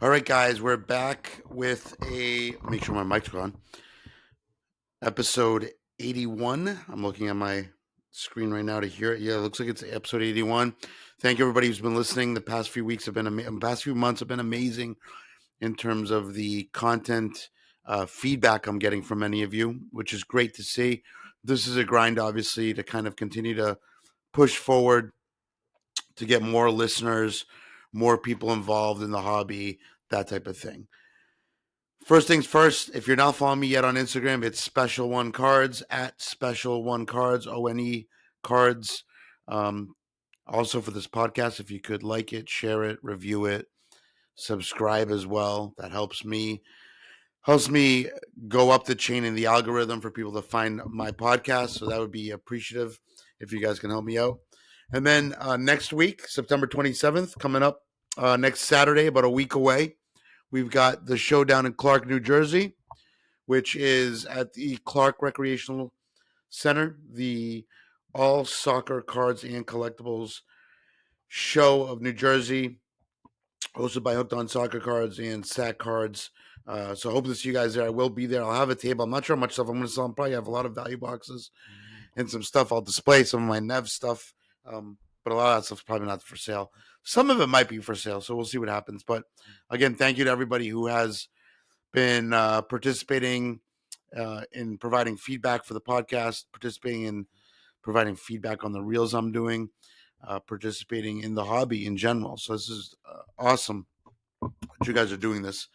All right, guys, we're back with make sure my mic's on. Episode 81. I'm looking at my screen right now to hear it. Yeah, it looks like it's episode 81. Thank you, everybody who's been listening. The past few weeks have been, past few months have been amazing in terms of the content feedback I'm getting from many of you, which is great to see. This is a grind, obviously, to kind of continue to push forward to get more listeners, more people involved in the hobby, that type of thing. First things first, if you're not following me yet on Instagram, it's Special One Cards at Special One Cards, ONE Cards. Um, also for this podcast, if you could like it, share it, review it, subscribe as well. That helps me go up the chain in the algorithm for people to find my podcast. So that would be appreciative if you guys can help me out. And then next week, September 27th, coming up next Saturday, about a week away, we've got the Showdown in Clark, New Jersey, which is at the Clark Recreational Center, the all soccer cards and collectibles show of New Jersey, hosted by Hooked on Soccer Cards and Sack Cards. So I hope to see you guys there. I will be there. I'll have a table. I'm not sure how much stuff I'm going to sell. I'll probably have a lot of value boxes and some stuff. I'll display some of my Nev stuff, but a lot of that stuff's probably not for sale. Some of it might be for sale, so we'll see what happens. But again, thank you to everybody who has been participating in providing feedback for the podcast, participating in providing feedback on the reels I'm doing, participating in the hobby in general. So this is awesome that you guys are doing this.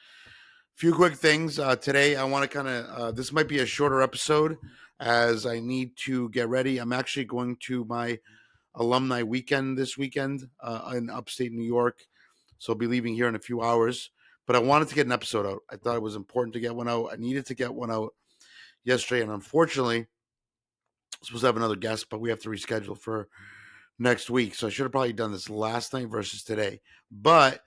A few quick things today. I want to kind of this might be a shorter episode as I need to get ready. I'm actually going to my alumni weekend this weekend in upstate New York, so I'll be leaving here in a few hours. But I wanted to get an episode out. I thought it was important to get one out. I needed to get one out yesterday, and unfortunately, I'm supposed to have another guest, but we have to reschedule for next week. So I should have probably done this last night versus today. But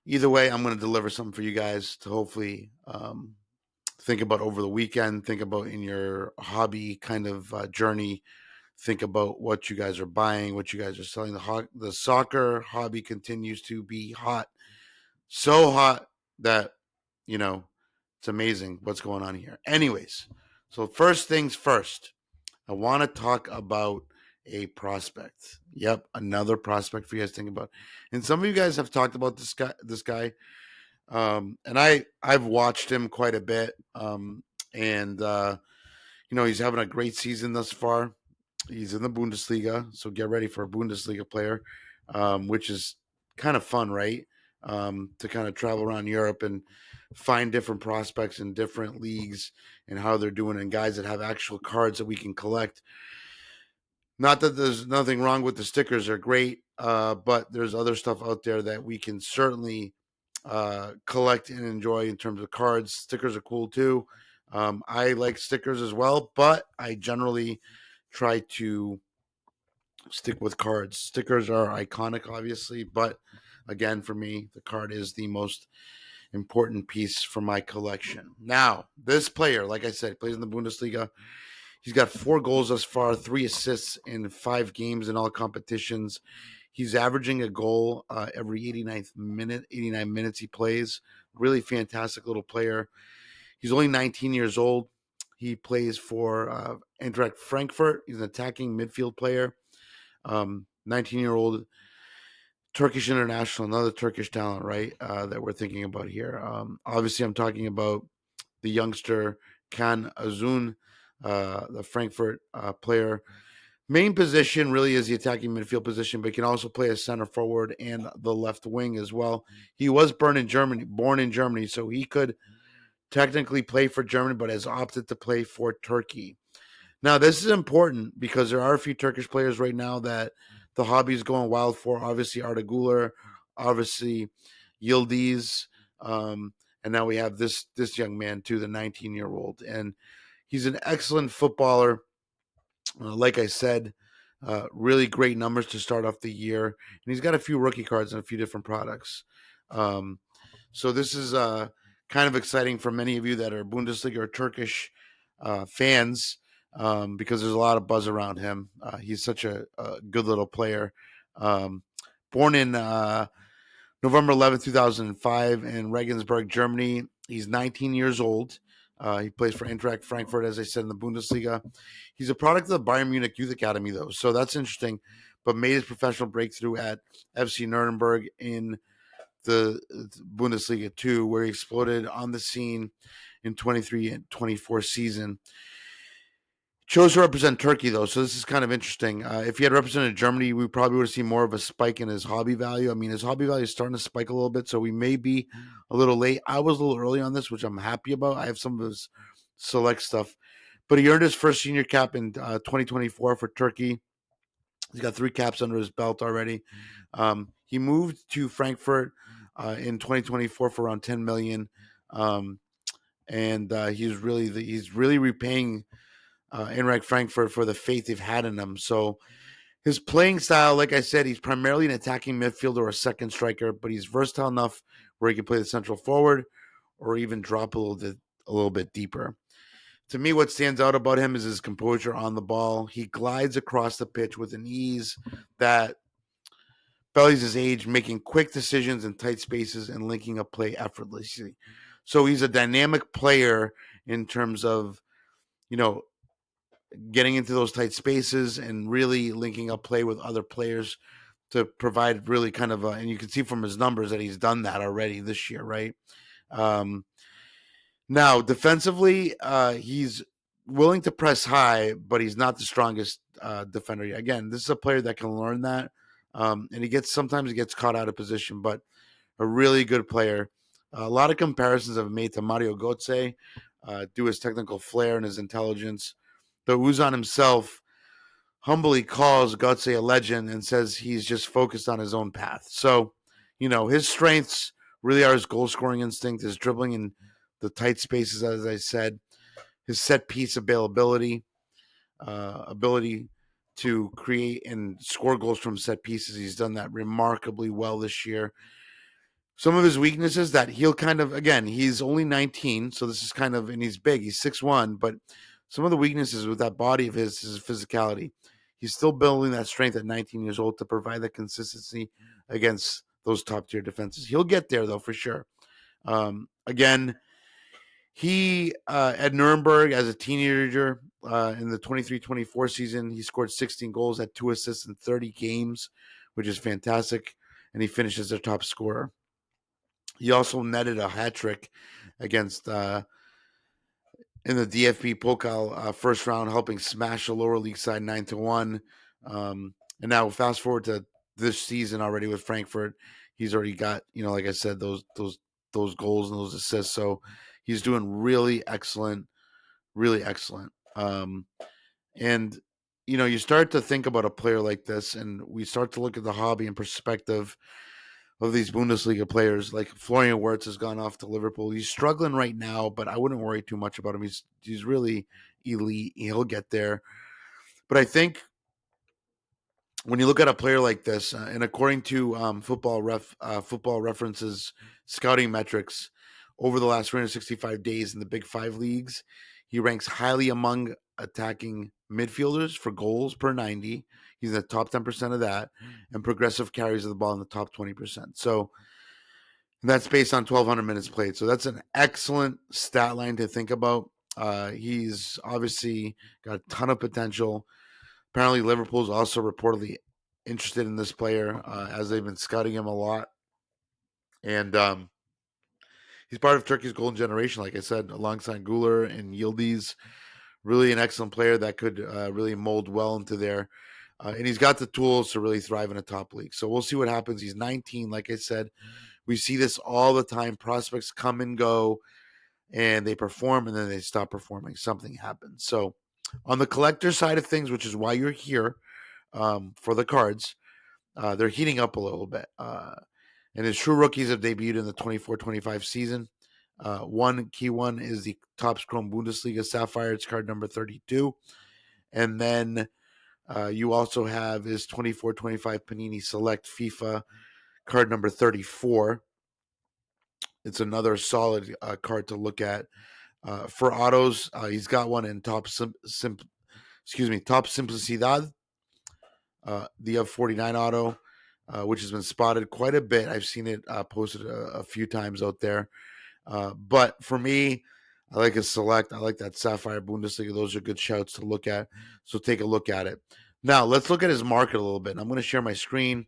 either way, I'm going to deliver something for you guys to hopefully think about over the weekend, think about in your hobby kind of journey, think about what you guys are buying, what you guys are selling. The soccer hobby continues to be hot, so hot that, you know, it's amazing what's going on here. Anyways, so first things first, I want to talk about a prospect. Yep, another prospect for you guys to think about. And some of you guys have talked about this guy. And I've watched him quite a bit. And he's having a great season thus far. He's in the Bundesliga, so get ready for a Bundesliga player, which is kind of fun, right? To kind of travel around Europe and find different prospects in different leagues and how they're doing, and guys that have actual cards that we can collect. Not that there's nothing wrong with the stickers; they're great, but there's other stuff out there that we can certainly collect and enjoy in terms of cards. Stickers are cool too. I like stickers as well, but I generally try to stick with cards. Stickers are iconic, obviously, but again, for me, the card is the most important piece for my collection. Now, this player, like I said, plays in the Bundesliga. He's got 4 goals thus far, 3 assists in 5 games in all competitions. He's averaging a goal every 89 minutes he plays. Really fantastic little player. He's only 19 years old. He plays for Eintracht Frankfurt. He's an attacking midfield player. 19-year-old Turkish international, another Turkish talent, right? That we're thinking about here. Obviously, I'm talking about the youngster Can Uzun, the Frankfurt player. Main position really is the attacking midfield position, but he can also play as center forward and the left wing as well. He was born in Germany, so he could technically play for Germany, but has opted to play for Turkey. Now, this is important because there are a few Turkish players right now that the hobby is going wild for. Obviously, Arda Güler, obviously Yildiz, and now we have this young man too, the 19-year-old, and he's an excellent footballer. Like I said, really great numbers to start off the year, and he's got a few rookie cards and a few different products. So this is kind of exciting for many of you that are Bundesliga or Turkish fans, because there's a lot of buzz around him. He's such a good little player. Born in November 11th, 2005, in Regensburg, Germany. He's 19 years old. He plays for Eintracht Frankfurt, as I said, in the Bundesliga. He's a product of the Bayern Munich Youth Academy, though, so that's interesting, but made his professional breakthrough at FC Nuremberg in the Bundesliga 2, where he exploded on the scene in 23 and 24 season. Chose to represent Turkey, though, so this is kind of interesting. If he had represented Germany, we probably would have seen more of a spike in his hobby value. I mean, his hobby value is starting to spike a little bit, so we may be a little late. I was a little early on this, which I'm happy about. I have some of his select stuff. But he earned his first senior cap in 2024 for Turkey. He's got 3 caps under his belt already. He moved to Frankfurt in 2024 for around 10 million, and he's really repaying Eintracht Frankfurt for the faith they've had in him. So his playing style, like I said, he's primarily an attacking midfielder or a second striker, but he's versatile enough where he can play the central forward or even drop a little bit deeper. To me, what stands out about him is his composure on the ball. He glides across the pitch with an ease that bellies his age, making quick decisions in tight spaces and linking up play effortlessly. So he's a dynamic player in terms of, getting into those tight spaces and really linking up play with other players to provide really kind of and you can see from his numbers that he's done that already this year, right? Now, defensively, he's willing to press high, but he's not the strongest defender. Again, this is a player that can learn that, and sometimes he gets caught out of position, but a really good player. A lot of comparisons have been made to Mario Götze, due his technical flair and his intelligence. Though Uzun himself humbly calls Götze a legend and says he's just focused on his own path. So, his strengths really are his goal-scoring instinct, his dribbling in the tight spaces, as I said, his set-piece availability, ability to create and score goals from set pieces. He's done that remarkably well this year. Some of his weaknesses that he'll kind of, again, he's only 19, so this is kind of, and he's big, he's 6'1", but some of the weaknesses with that body of his is physicality. He's still building that strength at 19 years old to provide that consistency against those top-tier defenses. He'll get there, though, for sure. Again, he, at Nuremberg as a teenager in the 23-24 season, he scored 16 goals, had 2 assists in 30 games, which is fantastic, and he finished as their top scorer. He also netted a hat trick against in the DFB Pokal first round, helping smash a lower league side 9-1. And now fast forward to this season already with Frankfurt, he's already got, like I said, those goals and those assists. So he's doing really excellent, really excellent. And you start to think about a player like this, and we start to look at the hobby in perspective of these Bundesliga players. Like Florian Wirtz has gone off to Liverpool. He's struggling right now, but I wouldn't worry too much about him. He's really elite. He'll get there. But I think when you look at a player like this, and according to Football Reference's scouting metrics, over the last 365 days in the Big Five leagues, he ranks highly among attacking midfielders for goals per 90. He's in the top 10% of that, and progressive carries of the ball in the top 20%. So that's based on 1,200 minutes played. So that's an excellent stat line to think about. He's obviously got a ton of potential. Apparently, Liverpool is also reportedly interested in this player, as they've been scouting him a lot. And he's part of Turkey's golden generation, like I said, alongside Güler and Yildiz. Really an excellent player that could really mold well into there. And he's got the tools to really thrive in a top league. So we'll see what happens. He's 19, like I said. We see this all the time. Prospects come and go, and they perform, and then they stop performing. Something happens. So on the collector side of things, which is why you're here for the cards, they're heating up a little bit. And his true rookies have debuted in the 24-25 season. One key one is the Top Chrome Bundesliga Sapphire. It's card number 32. And then you also have his 24-25 Panini Select FIFA card number 34. It's another solid card to look at. For autos, he's got one in Top Simplicidad, the of 49 auto. which has been spotted quite a bit. I've seen it posted a few times out there. But for me, I like a select. I like that Sapphire Bundesliga. Those are good shouts to look at. So take a look at it. Now, let's look at his market a little bit. I'm going to share my screen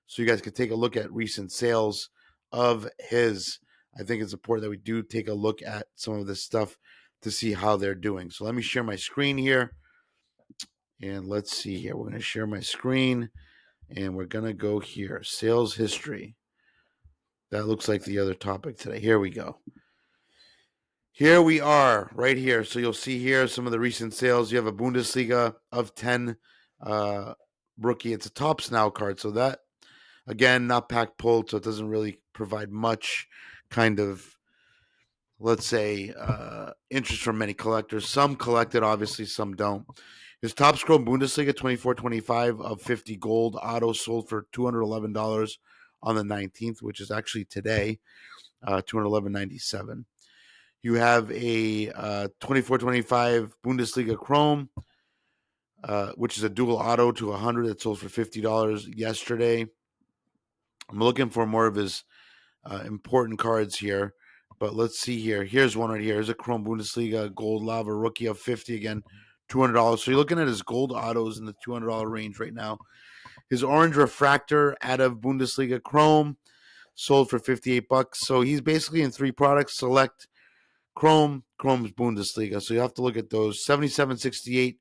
so you guys can take a look at recent sales of his. I think it's important that we do take a look at some of this stuff to see how they're doing. So let me share my screen here. And let's see here. We're going to share my screen and we're going to go here. Sales history. That looks like the other topic today. Here we go. Here we are, right here. So you'll see here some of the recent sales. You have a Bundesliga of 10 rookie. It's a Topps Now card. So that, again, not pack pulled, so it doesn't really provide much kind of, let's say, interest from many collectors. Some collect it, obviously, some don't. His top scroll Bundesliga 24-25 of 50 gold auto sold for $211 on the 19th, which is actually today, $211.97. You have a 24-25 Bundesliga Chrome, which is a dual auto to 100 that sold for $50 yesterday. I'm looking for more of his important cards here, but let's see here. Here's one right here. Here's a Chrome Bundesliga Gold Lava Rookie of 50 again, $200. So you're looking at his gold autos in the $200 range right now. His orange refractor out of Bundesliga Chrome sold for $58. So he's basically in three products: select, Chrome's Bundesliga. So you have to look at those. 77.68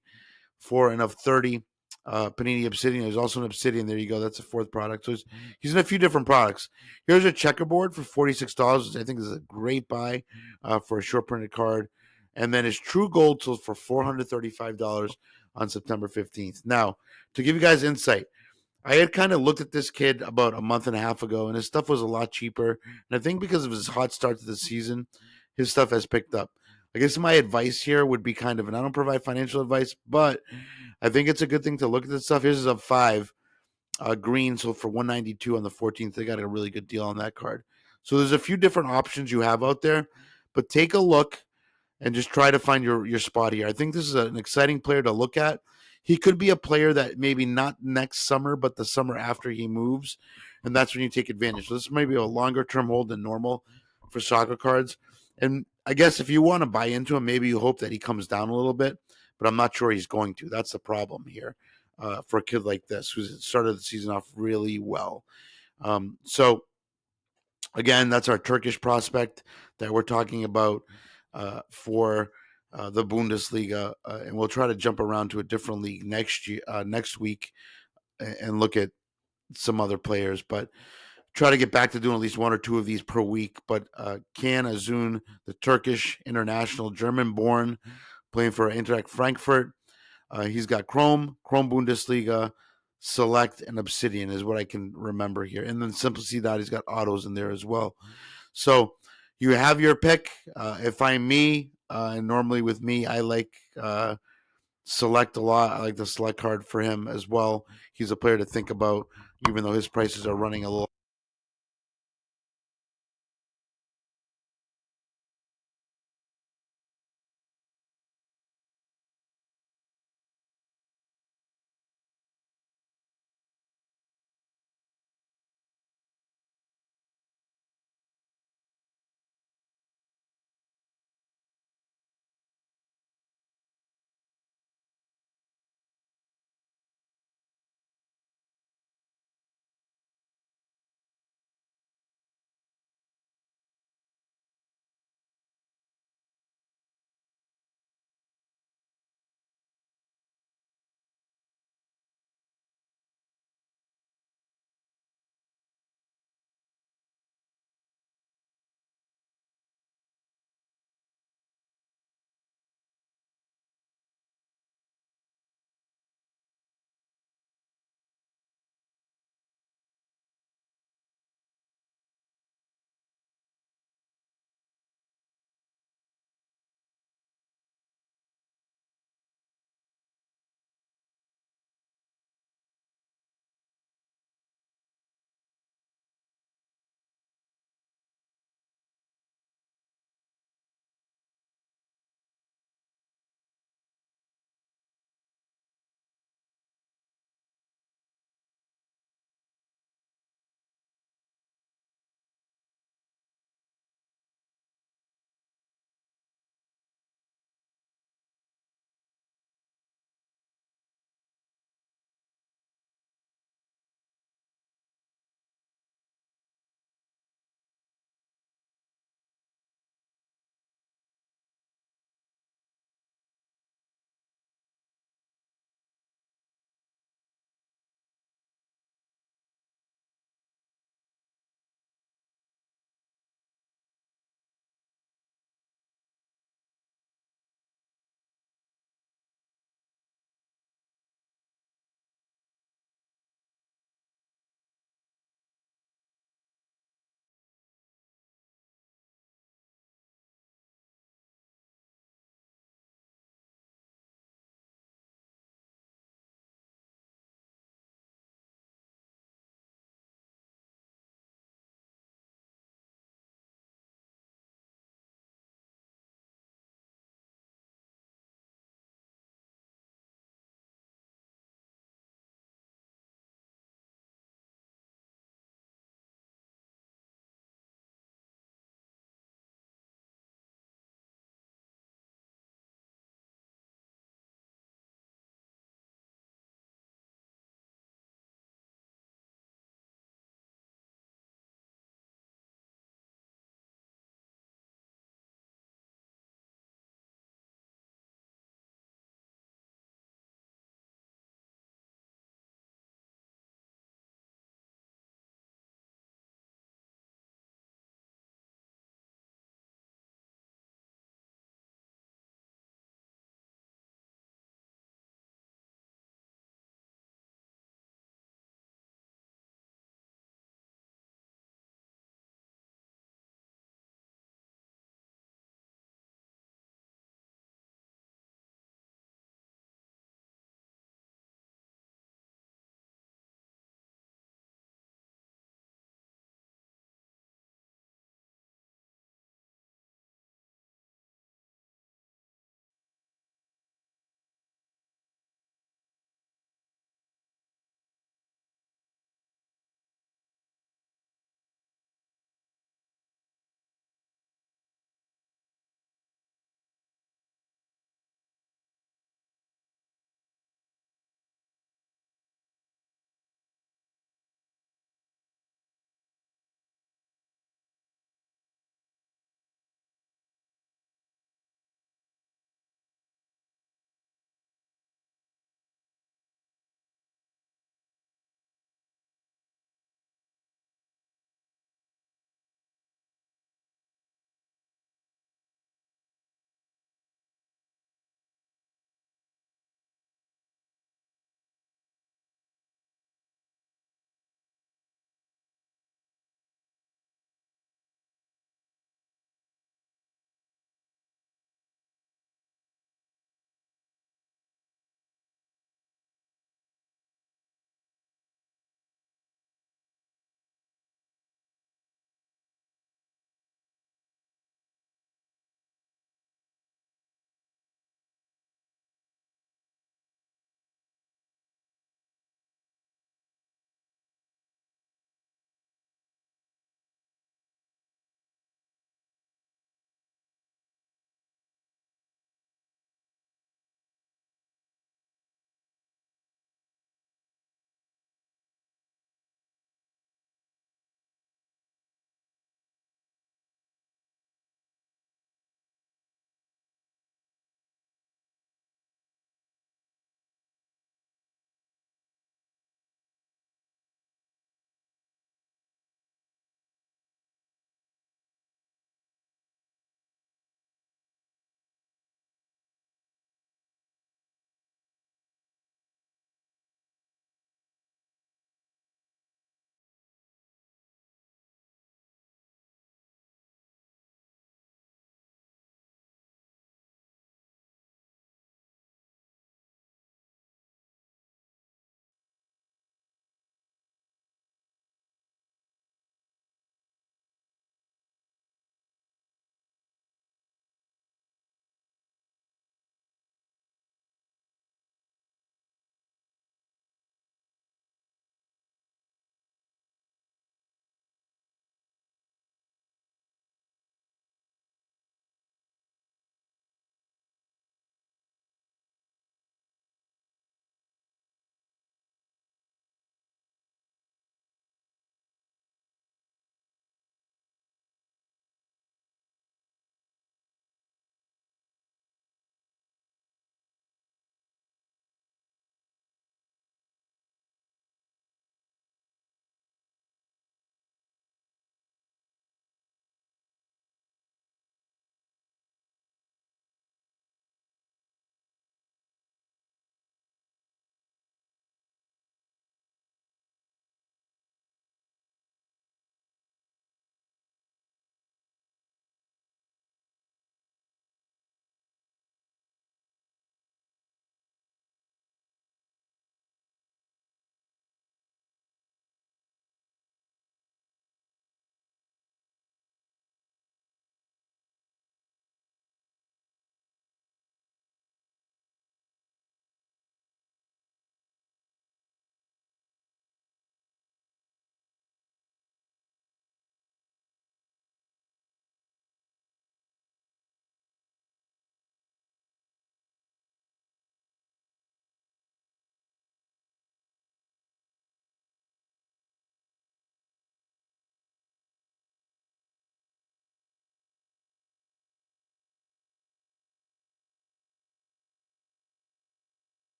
for and of 30. Panini Obsidian. There's also an Obsidian. There you go. That's a fourth product. So he's in a few different products. Here's a checkerboard for $46, which I think is a great buy for a short printed card. And then his True Gold sold for $435 on September 15th. Now, to give you guys insight, I had kind of looked at this kid about a month and a half ago, and his stuff was a lot cheaper. And I think because of his hot start to the season, his stuff has picked up. I guess my advice here would be kind of, and I don't provide financial advice, but I think it's a good thing to look at this stuff. Here's a 5 green sold for $192 on the 14th. They got a really good deal on that card. So there's a few different options you have out there, but take a look and just try to find your spot here. I think this is an exciting player to look at. He could be a player that maybe not next summer, but the summer after he moves, and that's when you take advantage. So this may be a longer-term hold than normal for soccer cards. And I guess if you want to buy into him, maybe you hope that he comes down a little bit, but I'm not sure he's going to. That's the problem here for a kid like this who's started the season off really well. So, again, that's our Turkish prospect that we're talking about for the Bundesliga, and we'll try to jump around to a different league next week, and look at some other players. But try to get back to doing at least one or two of these per week. But Can Uzun, the Turkish international, German-born, playing for Eintracht Frankfurt. He's got Chrome Bundesliga, Select, and Obsidian is what I can remember here. And then Simplicidad, he's got autos in there as well. So you have your pick. If I'm me, and normally with me, I like Select a lot. I like the Select card for him as well. He's a player to think about, even though his prices are running a little